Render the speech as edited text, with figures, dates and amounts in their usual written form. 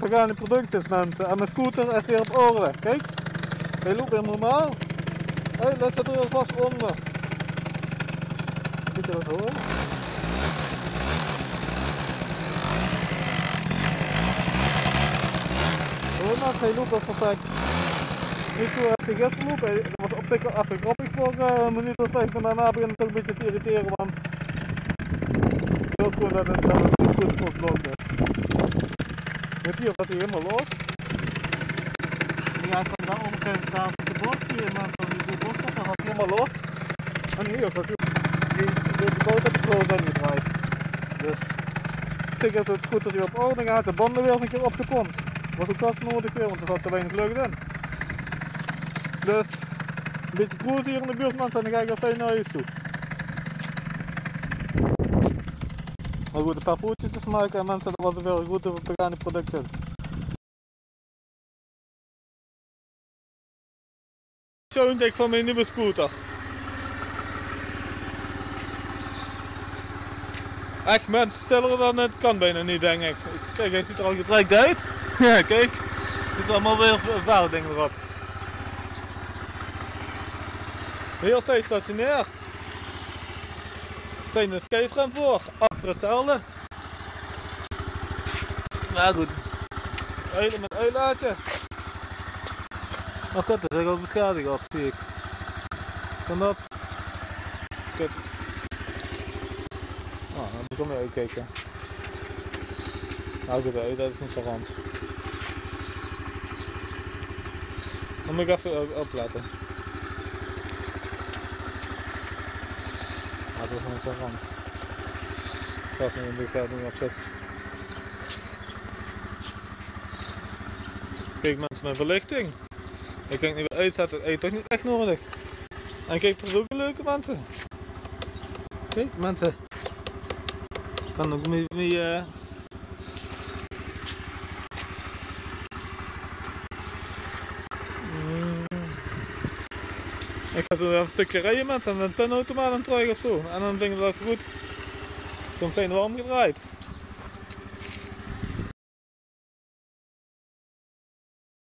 begane product is, mensen. En mijn scooter is weer op orde. Kijk, hij loopt weer normaal. Hij let er vast onder. Moet je dat horen? Hoor nou, hij loopt dat perfect. Niet zo heb ik gisteren lopen. Dat was op zich wel even grappig voor een minuut of 5, maar daarna begint het toch een beetje te irriteren, want ik wil gewoon dat het goed voor blok is. Weet je, dat hij helemaal los. Ja, ik kan daar onderkant staan op de bocht hier, maar die bocht dan gaat hij helemaal los. En hier, dat die boot heb ik gewoon ingedraaid. Dus ik heb het goed er op orde gaat, de banden weer een keer opgepompt. Was ook vast nodig weer, want er zat te weinig lucht in. Dus een beetje cruisen hier in de buurt, mensen, en dan ga ik weer fijn naar huis toe. Maar goed, een paar foto's maken en mensen, dat was weer een goed begane producten. Zo een dek van mijn nieuwe scooter. Echt mensen, stiller dan het kan bijna niet, denk ik. Kijk, hij ziet er al gebruikt uit. Ja, kijk. Er zit allemaal weer vuildingen erop. Heel steeds stationair. Zijn een schijfrem voor, achter hetzelfde. Nou goed. Eilen met uitlaatje. Oh god, er is al beschadiging op, zie ik. Kan dat? Kut. Oh, dan moet ik hem uitkijken. Nou goed, uit, dat is niet zo rand. Dan moet ik even opletten. Dat is niet zo rand. Ik ga nu een beetje niet opzetten. Kijk mensen, mijn verlichting. Ik kan het niet weer uitzetten, dat is toch niet echt nodig. En kijk, er is ook een leuke mensen. Kijk mensen. Kan ook mee Ik ga zo even een stukje rijden mensen, met een pinautomaat en terug of zo. En dan vind ik dat even goed. Soms zijn we omgedraaid.